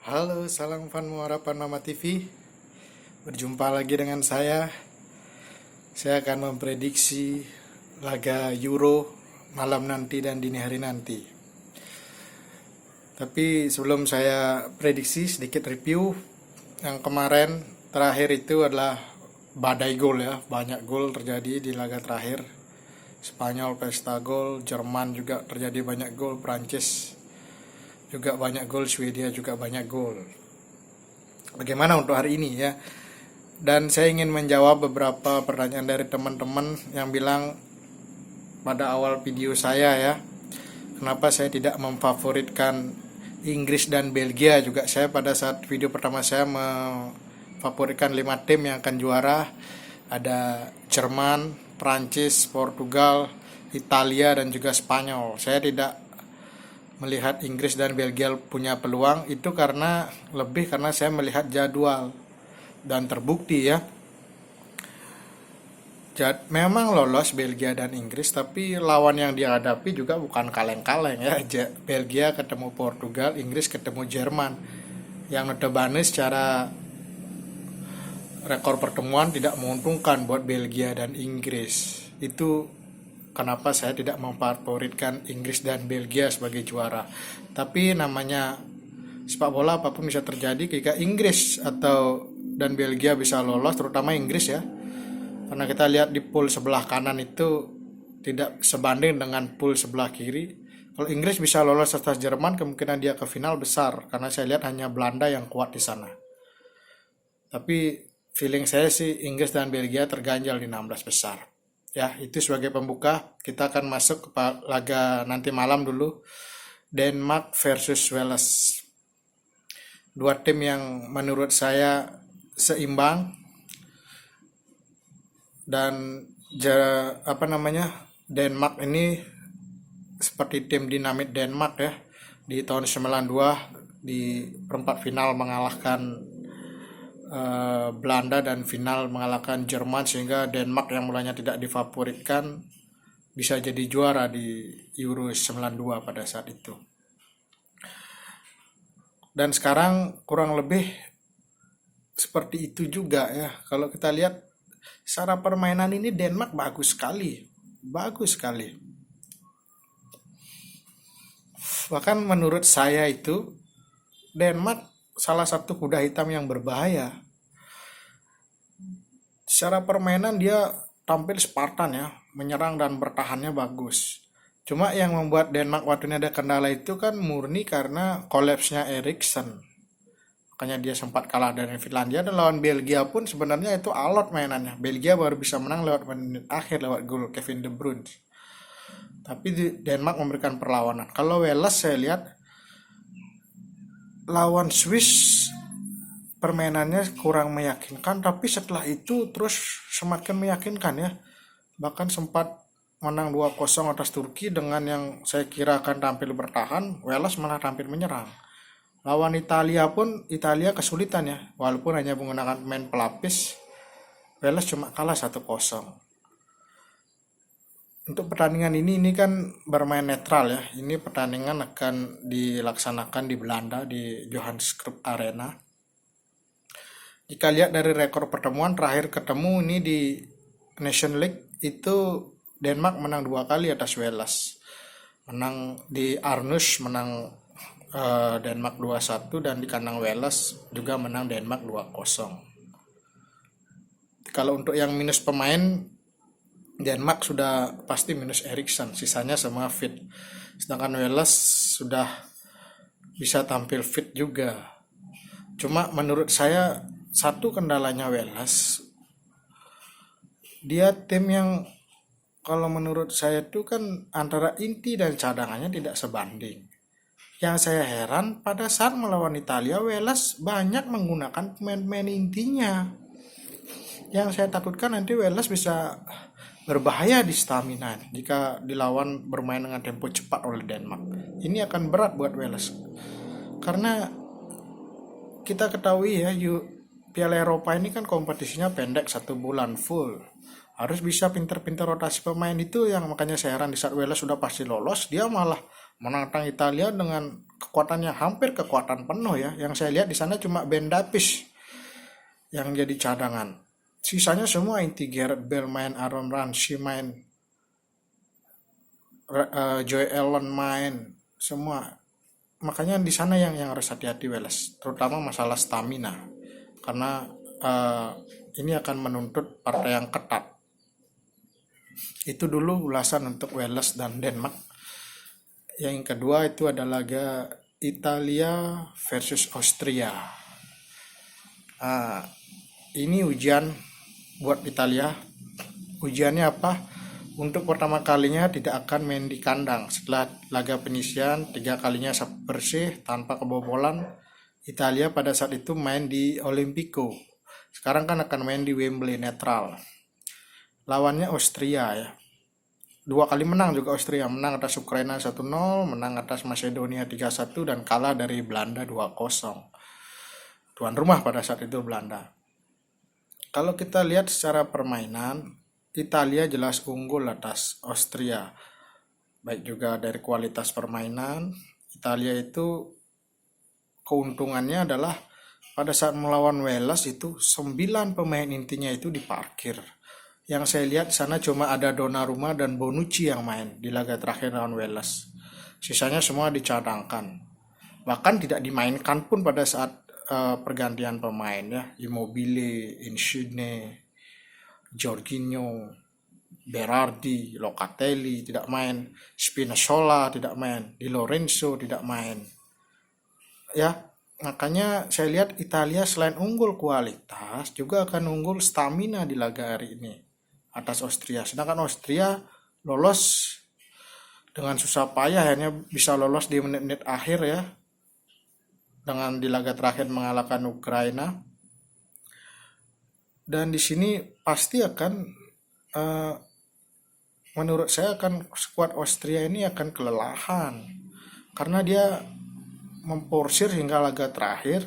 Halo, salam Fan Muara Panama TV. Berjumpa lagi dengan saya. Saya akan memprediksi laga Euro malam nanti dan dini hari nanti. Tapi sebelum saya prediksi, sedikit review. Yang kemarin terakhir itu adalah badai gol ya. Banyak gol terjadi di laga terakhir. Spanyol pesta gol, Jerman juga terjadi banyak gol, Prancis juga banyak gol, Swedia juga banyak gol. Bagaimana untuk hari ini ya? Dan saya ingin menjawab beberapa pertanyaan dari teman-teman yang bilang pada awal video saya ya, kenapa saya tidak memfavoritkan Inggris dan Belgia. Juga saya pada saat video pertama saya memfavoritkan 5 tim yang akan juara. Ada Jerman, Prancis, Portugal, Italia, dan juga Spanyol. Saya tidak melihat Inggris dan Belgia punya peluang itu karena saya melihat jadwal dan terbukti ya. Memang lolos Belgia dan Inggris, tapi lawan yang dihadapi juga bukan kaleng-kaleng ya. Belgia ketemu Portugal, Inggris ketemu Jerman, yang notabene secara rekor pertemuan tidak menguntungkan buat Belgia dan Inggris. Itu kenapa saya tidak memfavoritkan Inggris dan Belgia sebagai juara. Tapi namanya sepak bola, apapun bisa terjadi. Jika Inggris dan Belgia bisa lolos, terutama Inggris ya, karena kita lihat di pool sebelah kanan itu tidak sebanding dengan pool sebelah kiri. Kalau Inggris bisa lolos atas Jerman, kemungkinan dia ke final besar, karena saya lihat hanya Belanda yang kuat di sana. Tapi feeling saya sih Inggris dan Belgia terganjal di 16 besar. Ya, itu sebagai pembuka. Kita akan masuk ke laga nanti malam dulu. Denmark versus Wales. Dua tim yang menurut saya seimbang. Dan Denmark ini seperti tim dinamit Denmark ya. Di tahun 92 di perempat final mengalahkan Belanda dan final mengalahkan Jerman, sehingga Denmark yang mulanya tidak difavoritkan bisa jadi juara di Euro 92 pada saat itu. Dan sekarang kurang lebih seperti itu juga ya. Kalau kita lihat secara permainan ini Denmark bagus sekali. Bagus sekali. Bahkan menurut saya itu Denmark salah satu kuda hitam yang berbahaya. Secara permainan dia tampil Spartan ya, menyerang dan bertahannya bagus. Cuma yang membuat Denmark waktu ini ada kendala itu kan murni karena kolapsnya Eriksen. Makanya dia sempat kalah dari Finlandia, dan lawan Belgia pun sebenarnya itu alot mainannya. Belgia baru bisa menang lewat menit akhir lewat gol Kevin De Bruyne. Tapi Denmark memberikan perlawanan. Kalau Wales saya lihat lawan Swiss permainannya kurang meyakinkan, tapi setelah itu terus semakin meyakinkan ya. Bahkan sempat menang 2-0 atas Turki dengan yang saya kira akan tampil bertahan. Wales malah tampil menyerang. Lawan Italia pun Italia kesulitan ya, walaupun hanya menggunakan pemain pelapis. Wales cuma kalah 1-0. Untuk pertandingan ini kan bermain netral ya. Ini pertandingan akan dilaksanakan di Belanda di Johannes Cruijff Arena. Jika lihat dari rekor pertemuan terakhir ketemu ini di Nation League itu Denmark menang 2 kali atas Wales. Menang di Arnus menang Denmark 2-1, dan di kandang Wales juga menang Denmark 2-0. Kalau untuk yang minus pemain, Denmark sudah pasti minus Eriksen, sisanya semua fit. Sedangkan Wales sudah bisa tampil fit juga. Cuma menurut saya satu kendalanya Wales, dia tim yang kalau menurut saya itu kan antara inti dan cadangannya tidak sebanding. Yang saya heran pada saat melawan Italia, Wales banyak menggunakan pemain-pemain intinya. Yang saya takutkan nanti Wales bisa berbahaya di stamina jika dilawan bermain dengan tempo cepat oleh Denmark. Ini akan berat buat Wales. Karena kita ketahui ya, Piala Eropa ini kan kompetisinya pendek, 1 bulan full. Harus bisa pinter-pinter rotasi pemain itu, yang makanya saya heran di saat Wales sudah pasti lolos, dia malah menantang Italia dengan kekuatannya hampir kekuatan penuh ya. Yang saya lihat di sana cuma Ben Davies yang jadi cadangan. Sisanya semua inti. Gareth Bale main, Aaron Ramsey main, Joe Allen main, semua. Makanya di sana yang harus hati-hati Wales, terutama masalah stamina, karena ini akan menuntut partai yang ketat. Itu dulu ulasan untuk Wales dan Denmark. Yang kedua itu ada laga Italia versus Austria. Ini ujian buat Italia. Ujiannya apa? Untuk pertama kalinya tidak akan main di kandang. Setelah laga penyisian 3 kalinya bersih tanpa kebobolan, Italia pada saat itu main di Olimpico. Sekarang kan akan main di Wembley netral. Lawannya Austria ya. 2 kali menang juga Austria. Menang atas Ukraina 1-0, menang atas Macedonia 3-1, dan kalah dari Belanda 2-0. Tuan rumah pada saat itu Belanda. Kalau kita lihat secara permainan, Italia jelas unggul atas Austria. Baik juga dari kualitas permainan. Italia itu keuntungannya adalah pada saat melawan Wales itu 9 pemain intinya itu diparkir. Yang saya lihat di sana cuma ada Donnarumma dan Bonucci yang main di laga terakhir lawan Wales. Sisanya semua dicadangkan. Bahkan tidak dimainkan pun pada saat pergantian pemain ya. Immobile, Insigne, Jorginho, Berardi, Locatelli tidak main, Spinazzola tidak main, Di Lorenzo tidak main. Ya, makanya saya lihat Italia selain unggul kualitas juga akan unggul stamina di laga hari ini atas Austria. Sedangkan Austria lolos dengan susah payah, hanya bisa lolos di menit-menit akhir ya, dengan di laga terakhir mengalahkan Ukraina. Dan di sini pasti akan menurut saya akan skuad Austria ini akan kelelahan karena dia memporsir hingga laga terakhir,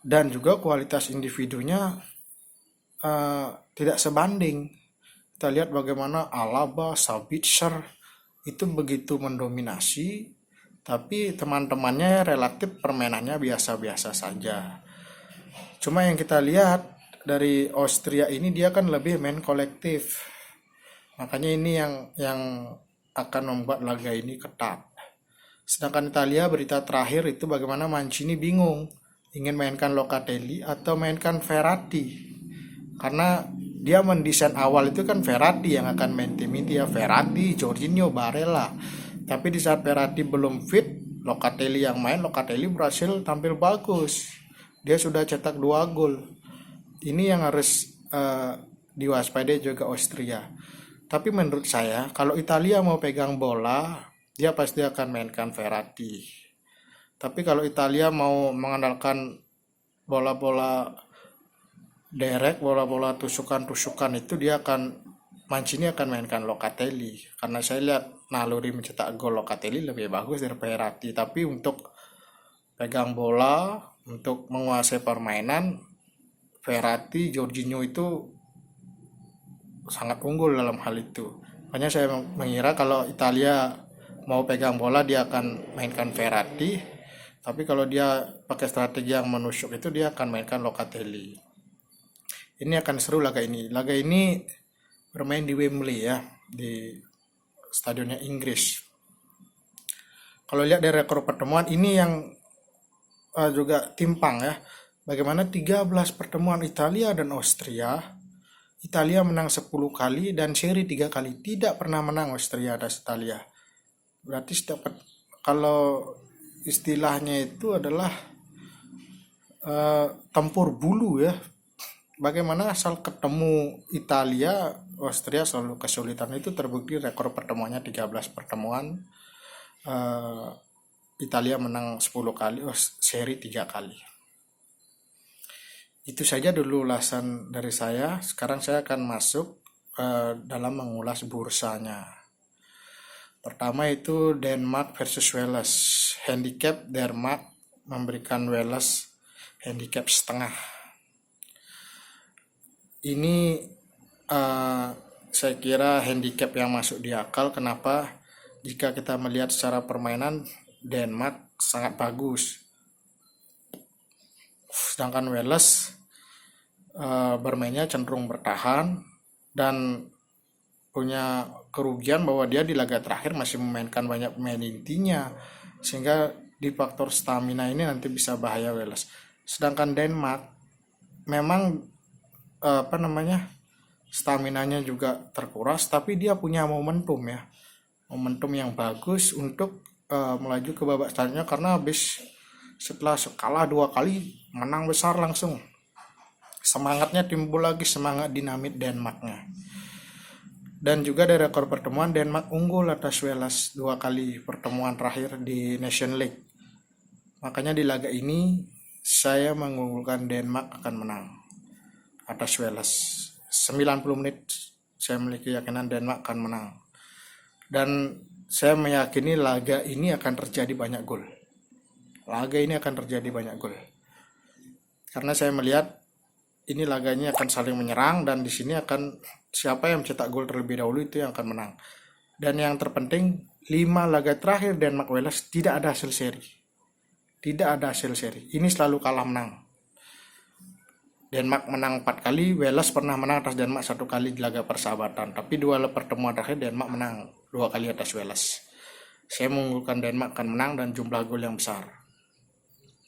dan juga kualitas individunya tidak sebanding. Kita lihat bagaimana Alaba, Sabitzer itu begitu mendominasi, tapi teman-temannya relatif permainannya biasa-biasa saja. Cuma yang kita lihat dari Austria ini, dia kan lebih main kolektif. Makanya ini yang akan membuat laga ini ketat. Sedangkan Italia, berita terakhir itu bagaimana Mancini bingung ingin mainkan Locatelli atau mainkan Verratti. Karena dia mendesain awal itu kan Verratti yang akan main tim ini ya, Verratti, Jorginho, Barella. Tapi di saat Verratti belum fit, Locatelli yang main, Locatelli berhasil tampil bagus. Dia sudah cetak 2 gol. Ini yang harus diwaspadai juga Austria. Tapi menurut saya kalau Italia mau pegang bola, dia pasti akan mainkan Verratti. Tapi kalau Italia mau mengandalkan bola-bola direct, bola-bola tusukan-tusukan, itu Mancini akan mainkan Locatelli. Karena saya lihat naluri mencetak gol Locatelli lebih bagus dari Verratti. Tapi untuk pegang bola, untuk menguasai permainan, Verratti, Jorginho itu sangat unggul dalam hal itu. Makanya saya mengira kalau Italia mau pegang bola dia akan mainkan Verratti, tapi kalau dia pakai strategi yang menusuk itu dia akan mainkan Locatelli. Ini akan seru laga ini. Laga ini bermain di Wembley ya, di stadionnya Inggris. Kalau lihat dari rekor pertemuan ini yang juga timpang ya. Bagaimana 13 pertemuan Italia dan Austria, Italia menang 10 kali dan seri 3 kali. Tidak pernah menang Austria atas Italia. Berarti kalau istilahnya itu adalah tempur bulu ya. Bagaimana asal ketemu Italia, Austria selalu kesulitan. Itu terbukti rekor pertemuannya 13 pertemuan. Italia menang 10 kali, seri 3 kali. Itu saja dulu ulasan dari saya. Sekarang saya akan masuk dalam mengulas bursanya. Pertama itu Denmark versus Wales. Handicap Denmark memberikan Wales handicap setengah. Ini saya kira handicap yang masuk di akal. Kenapa? Jika kita melihat secara permainan, Denmark sangat bagus. Sedangkan Wales bermainnya cenderung bertahan dan punya kerugian bahwa dia di laga terakhir masih memainkan banyak pemain intinya, sehingga di faktor stamina ini nanti bisa bahaya Wales. Sedangkan Denmark memang staminanya juga terkuras, tapi dia punya momentum yang bagus untuk melaju ke babak selanjutnya, karena setelah kalah 2 kali menang besar langsung. Semangatnya timbul lagi, semangat dinamit Denmarknya. Dan juga dari rekor pertemuan, Denmark unggul atas Wales 2 kali pertemuan terakhir di Nation League. Makanya di laga ini saya mengunggulkan Denmark akan menang atas Wales. 90 menit saya memiliki keyakinan Denmark akan menang. Dan saya meyakini laga ini akan terjadi banyak gol. Karena saya melihat ini laganya akan saling menyerang, dan di sini akan siapa yang mencetak gol terlebih dahulu itu yang akan menang. Dan yang terpenting, 5 laga terakhir Denmark Wales tidak ada hasil seri. Ini selalu kalah menang. Denmark menang 4 kali, Wales pernah menang atas Denmark 1 kali di laga persahabatan. Tapi 2 pertemuan terakhir Denmark menang 2 kali atas Wales. Saya mengunggulkan Denmark akan menang dan jumlah gol yang besar.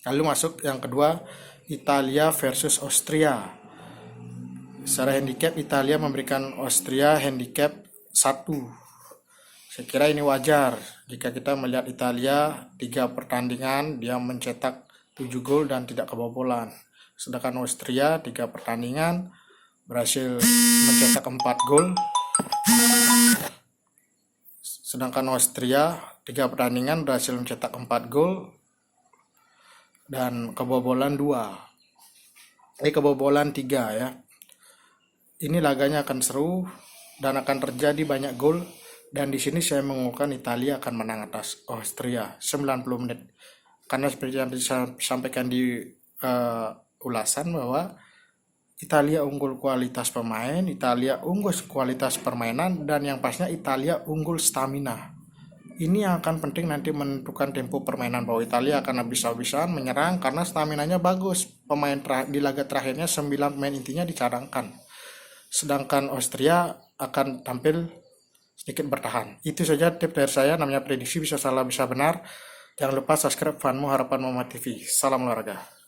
Lalu masuk yang kedua, Italia versus Austria. Secara handicap, Italia memberikan Austria handicap 1. Saya kira ini wajar jika kita melihat Italia 3 pertandingan dia mencetak 7 gol dan tidak kebobolan. Sedangkan Austria 3 pertandingan berhasil mencetak 4 gol. Sedangkan Austria 3 pertandingan berhasil mencetak 4 gol dan kebobolan 3 ya. Ini laganya akan seru dan akan terjadi banyak gol, dan di sini saya mengunggulkan Italia akan menang atas Austria 90 menit. Karena seperti yang disampaikan di ulasan bahwa Italia unggul kualitas pemain, Italia unggul kualitas permainan, dan yang pastinya Italia unggul stamina. Ini yang akan penting nanti menentukan tempo permainan, bahwa Italia akan habis-habisan menyerang karena staminanya bagus. Pemain di laga terakhirnya 9 pemain intinya dicadangkan. Sedangkan Austria akan tampil sedikit bertahan. Itu saja tips dari saya, namanya prediksi, bisa salah bisa benar. Jangan lupa subscribe Fanmu Harapan Mama TV. Salam olahraga.